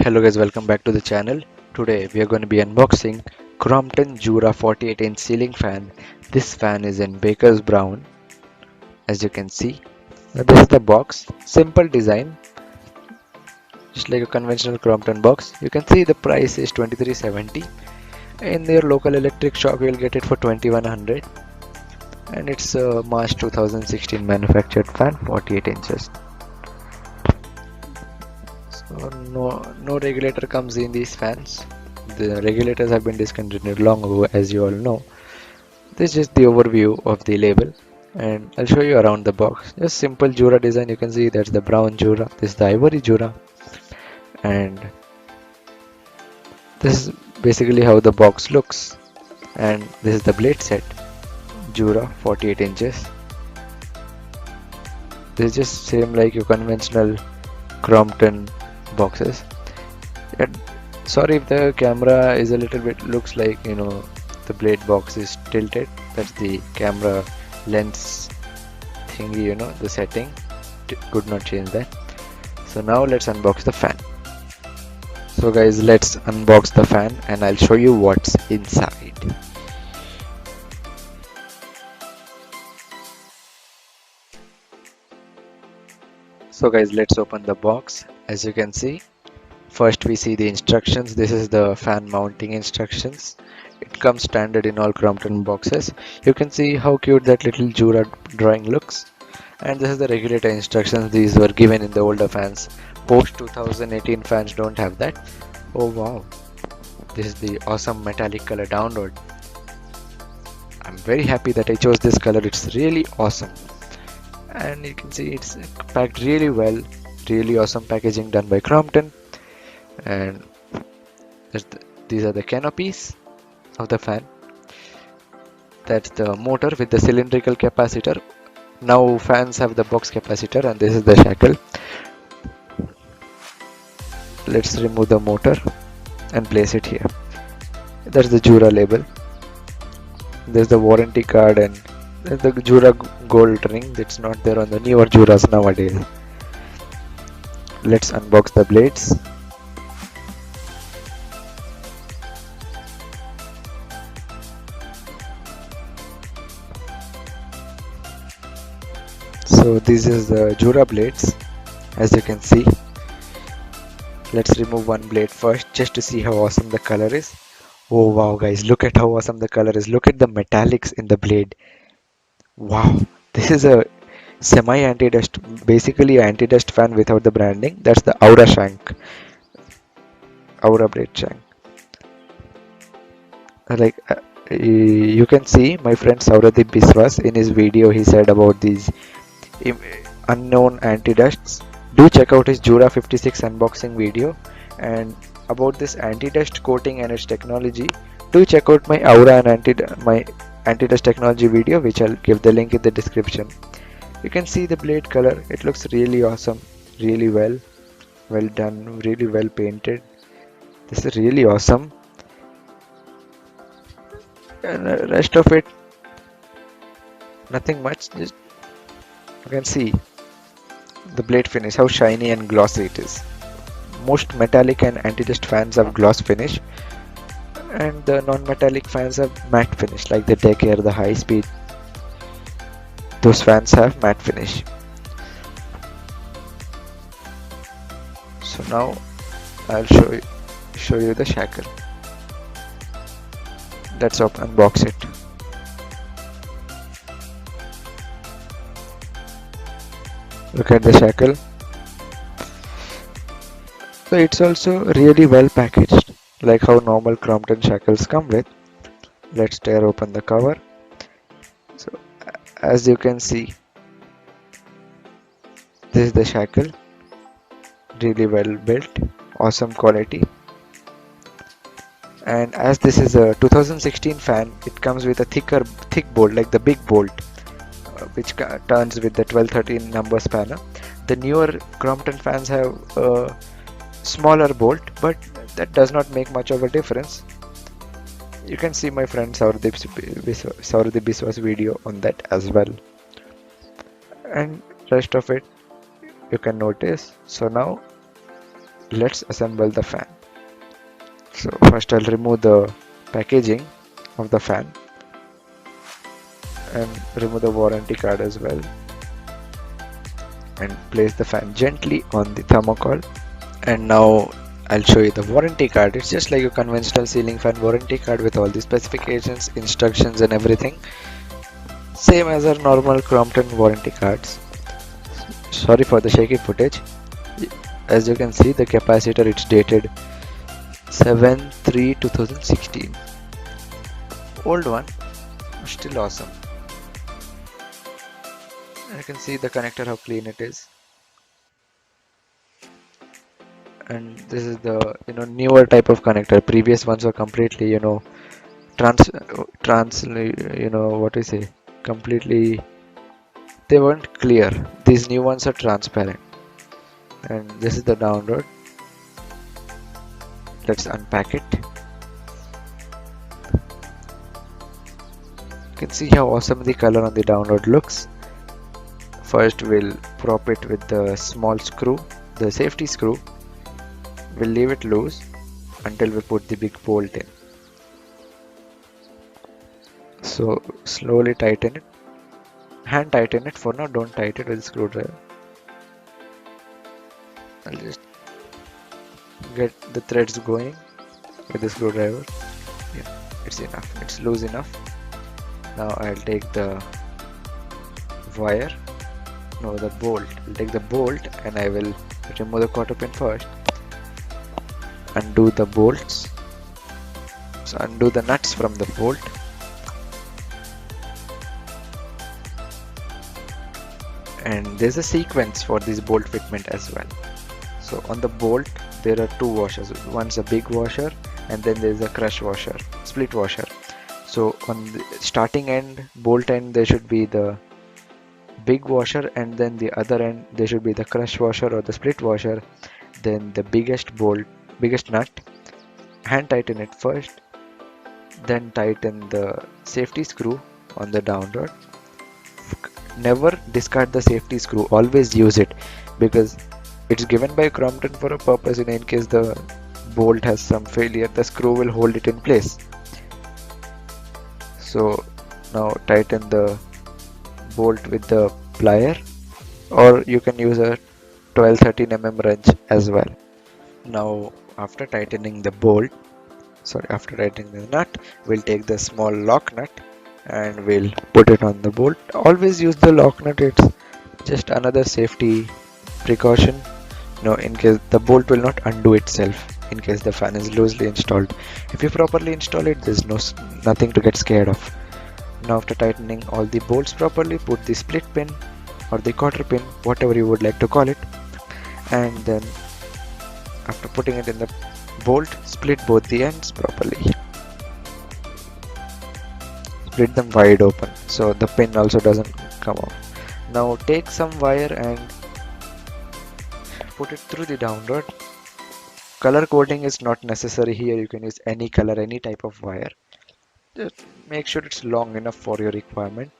Hello guys, welcome back to the channel. Today we are going to be unboxing Crompton Jura 48-inch ceiling fan. This fan is in Baker's Brown, as you can see. Now this is the box. Simple design, just like a conventional Crompton box. You can see the price is $23.70. In your local electric shop you will get it for $2100, and it's a March 2016 manufactured fan, 48 inches. So no regulator comes in these fans. The regulators have been discontinued long ago, as you all know. This is just the overview of the label, and I'll show you around the box. Just simple Jura design. You can see that's the brown Jura, this is the ivory Jura, and this is basically how the box looks. And this is the blade set, Jura 48 inches. This is just same like your conventional Crompton boxes. Sorry if the camera is a little bit looks like, the blade box is tilted. That's the camera lens thingy, the setting. Could not change that. So now let's unbox the fan. So guys, let's unbox the fan and I'll show you what's inside. So guys, let's open the box. As you can see, first we see the instructions. This is the fan mounting instructions. It comes standard in all Crompton boxes. You can see how cute that little Jura drawing looks. And this is the regulator instructions. These were given in the older fans. Post 2018 fans don't have that. Oh wow, this is the awesome metallic color download. I'm very happy that I chose this color. It's really awesome. And you can see it's packed really well. Really awesome packaging done by Crompton. And these are the canopies of the fan. That's the motor with the cylindrical capacitor. Now fans have the box capacitor, and this is the shackle. Let's remove the motor and place it here. That's the Jura label. There's the warranty card and the Jura gold ring that's not there on the newer Juras nowadays. Let's unbox the blades. So this is the Jura blades, as you can see. Let's remove one blade first just to see how awesome the color is. Oh wow guys, look at how awesome the color is. Look at the metallics in the blade. Wow, this is a semi anti-dust, basically an anti-dust fan without the branding. That's the Aura shank, Aura blade shank. You can see my friend Choudhary Biswas in his video. He said about these unknown anti-dusts. Do check out his Jura 56 unboxing video, and about this anti-dust coating and its technology, do check out my Aura and my anti-dust technology video, which I'll give the link in the description. You can see the blade color. It looks really awesome, really well done, really well painted. This is really awesome. And the rest of it, nothing much. Just you can see the blade finish, how shiny and glossy it is. Most metallic and anti-dust fans have gloss finish, and the non-metallic fans have matte finish, like the Deck Air, the High Speed. Those fans have matte finish. So now I'll show you the shackle. Let's unbox it. Look at the shackle. So it's also really well packaged, like how normal Crompton shackles come with. Let's tear open the cover. So as you can see, this is the shackle. Really well built, awesome quality. And as this is a 2016 fan, it comes with a thick bolt, like the big bolt, which turns with the 1213 number spanner. The newer Crompton fans have a smaller bolt, but that does not make much of a difference. You can see my friend Choudhary Biswas video on that as well. And rest of it you can notice. So now let's assemble the fan. So first I'll remove the packaging of the fan and remove the warranty card as well, and place the fan gently on the thermocol. And now I'll show you the warranty card. It's just like a conventional ceiling fan warranty card with all the specifications, instructions and everything, same as our normal Crompton warranty cards. Sorry for the shaky footage. As you can see, the capacitor, it's dated 7/3/2016. Old one, still awesome. You can see the connector, how clean it is. And this is the newer type of connector. Previous ones were completely what I say, completely, they weren't clear. These new ones are transparent. And this is the download. Let's unpack it. You can see how awesome the color on the download looks. First we'll prop it with the small screw, the safety screw. We'll leave it loose until we put the big bolt in. So slowly tighten it. Hand tighten it for now, don't tighten it with a screwdriver. I'll just get the threads going with the screwdriver. Yeah, it's enough, it's loose enough. Now I'll take the wire, no, the bolt. I'll take the bolt and I will remove the quarter pin first. Undo the bolts. So undo the nuts from the bolt. And there's a sequence for this bolt fitment as well. So on the bolt there are two washers. One's a big washer and then there's a crush washer, split washer. So on the starting end, bolt end, there should be the big washer, and then the other end there should be the crush washer or the split washer. Then the biggest nut. Hand tighten it first, then tighten the safety screw on the downward. Never discard the safety screw, always use it, because it's given by Crompton for a purpose. In case the bolt has some failure, the screw will hold it in place. So now tighten the bolt with the plier, or you can use a 12-13 mm wrench as well. Now after tightening the nut, we'll take the small lock nut and we'll put it on the bolt. Always use the lock nut, it's just another safety precaution. In case the bolt will not undo itself in case the fan is loosely installed. If you properly install it, there's nothing to get scared of. Now after tightening all the bolts properly, put the split pin or the quarter pin, whatever you would like to call it, and then after putting it in the bolt, split both the ends properly. Split them wide open so the pin also doesn't come off. Now take some wire and put it through the downward. Color coding is not necessary here. You can use any color, any type of wire. Just make sure it's long enough for your requirement.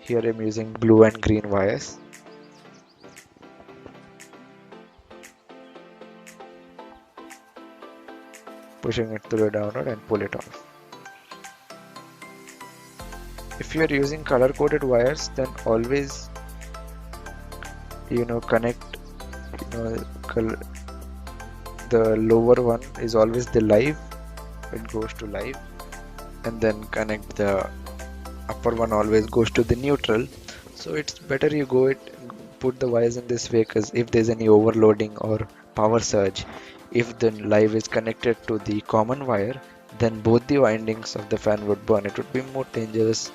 Here I'm using blue and green wires. Pushing it through the downward and pull it off. If you are using color coded wires, then always connect the lower one is always the live, it goes to live, and then connect the upper one always goes to the neutral. So it's better you put the wires in this way, because if there's any overloading or power surge, if the live is connected to the common wire, then both the windings of the fan would burn. It would be more dangerous.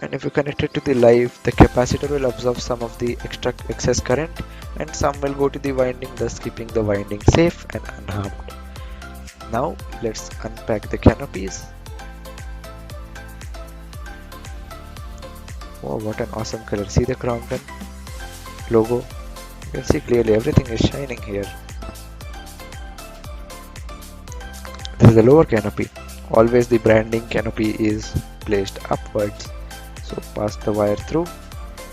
And if you connect it to the live, the capacitor will absorb some of the excess current and some will go to the winding, thus keeping the winding safe and unharmed. Now let's unpack the canopies. Oh, what an awesome color. See the Crompton logo? You can see clearly everything is shining here. This is the lower canopy. Always the branding canopy is placed upwards. So pass the wire through,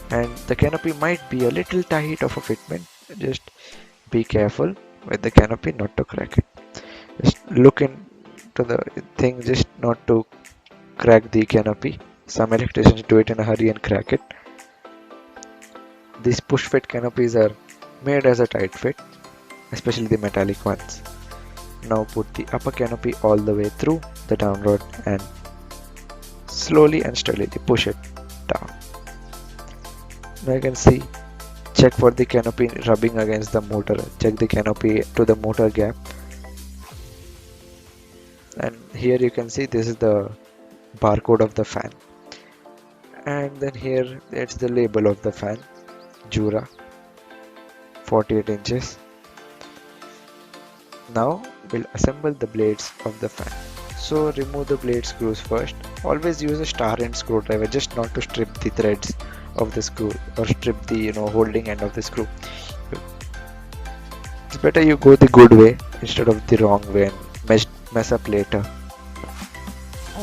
and the canopy might be a little tight of a fitment. Just be careful with the canopy not to crack it. Just look into the thing, just not to crack the canopy. Some electricians do it in a hurry and crack it. These push fit canopies are made as a tight fit, especially the metallic ones. Now put the upper canopy all the way through the down rod and slowly and steadily push it down. Now you can see, check for the canopy rubbing against the motor. Check the canopy to the motor gap. And here you can see this is the barcode of the fan. And then here it's the label of the fan, Jura, 48 inches. Now we'll assemble the blades of the fan. So remove the blade screws first. Always use a star end screwdriver, just not to strip the threads of the screw or strip the holding end of the screw. It's better you go the good way instead of the wrong way and mess up later.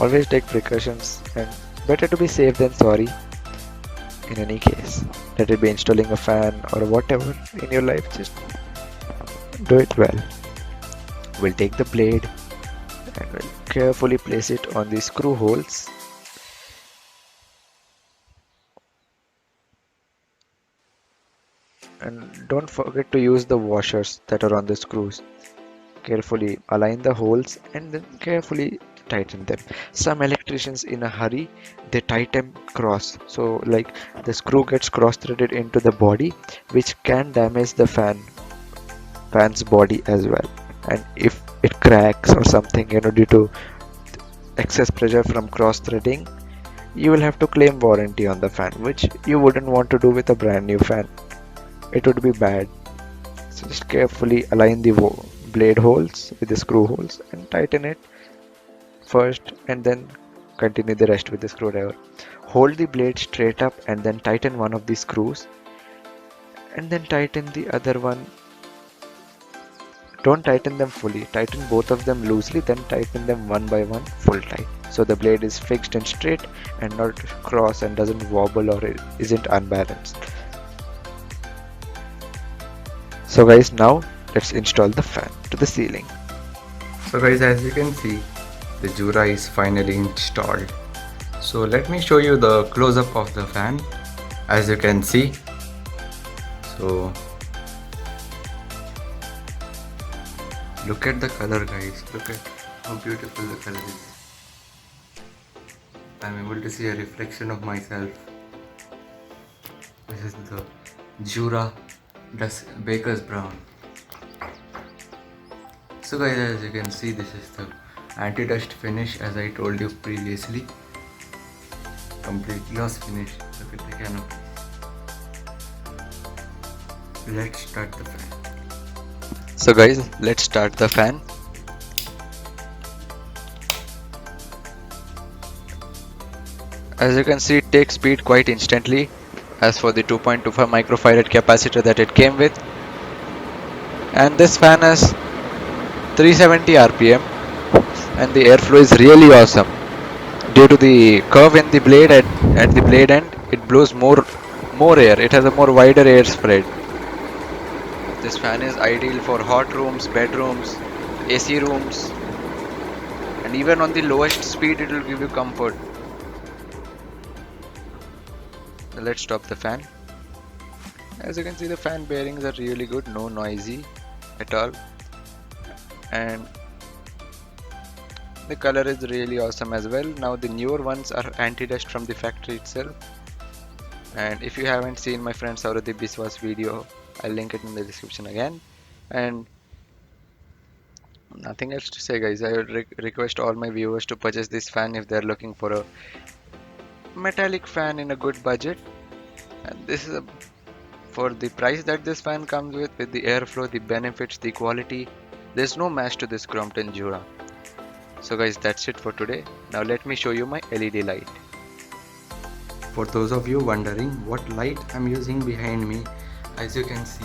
Always take precautions, and better to be safe than sorry. In any case, let it be installing a fan or whatever in your life, just do it well. We'll take the blade and we'll carefully place it on the screw holes. And don't forget to use the washers that are on the screws. Carefully align the holes and then carefully tighten them. Some electricians in a hurry, they tighten cross, so like the screw gets cross threaded into the body, which can damage the fan's body as well. And if it cracks or something due to excess pressure from cross threading, you will have to claim warranty on the fan, which you wouldn't want to do with a brand new fan. It would be bad. So just carefully align the blade holes with the screw holes and tighten it first, and then continue the rest with the screwdriver. Hold the blade straight up and then tighten one of the screws, and then tighten the other one. Don't tighten them fully, tighten both of them loosely, then tighten them one by one full tight, so the blade is fixed and straight and not cross and doesn't wobble or it isn't unbalanced. So guys, now let's install the fan to the ceiling. So guys, as you can see, the Jura is finally installed. So let me show you the close-up of the fan. As you can see, so look at the color guys, look at how beautiful the color is. I'm able to see a reflection of myself. This is the Jura Baker's Brown. So guys, as you can see, this is the anti-dust finish as I told you previously. Complete gloss finish. Look at the canopy. Let's start the fan. So guys, let's start the fan. As you can see, it takes speed quite instantly as for the 2.25 microfarad capacitor that it came with. And this fan has 370 RPM and the airflow is really awesome. Due to the curve in the blade at the blade end, it blows more air. It has a more wider air spread. This fan is ideal for hot rooms, bedrooms, AC rooms, and even on the lowest speed it will give you comfort. So let's stop the fan. As you can see, the fan bearings are really good, no noisy at all, and the color is really awesome as well. Now the newer ones are anti-dust from the factory itself, and if you haven't seen my friend Sauradeep Biswas video, I'll link it in the description again. And nothing else to say guys, I would request all my viewers to purchase this fan if they're looking for a metallic fan in a good budget. And this is for the price that this fan comes with the airflow, the benefits, the quality, there's no match to this Crompton Jura. So guys, that's it for today. Now let me show you my LED light. For those of you wondering what light I'm using behind me, as you can see,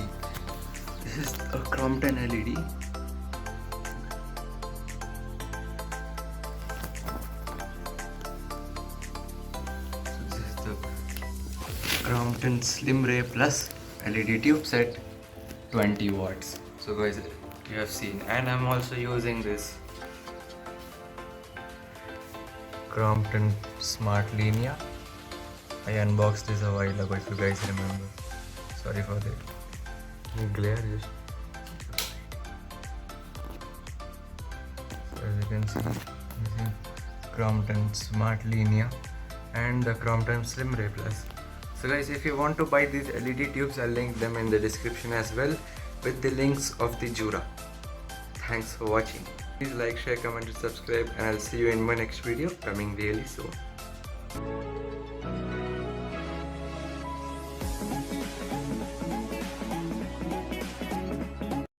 this is a Crompton LED. So this is the Crompton Slim Ray Plus LED tube set. 20 watts. So guys, you have seen, and I'm also using this Crompton Smart Linea. I unboxed this a while ago, if you guys remember. Sorry for the glare. Just so as you can see, using Crompton Smart Linea and the Crompton Slim Ray Plus. So guys, if you want to buy these LED tubes, I'll link them in the description as well with the links of the Jura. Thanks for watching. Please like, share, comment and subscribe, and I'll see you in my next video coming really soon.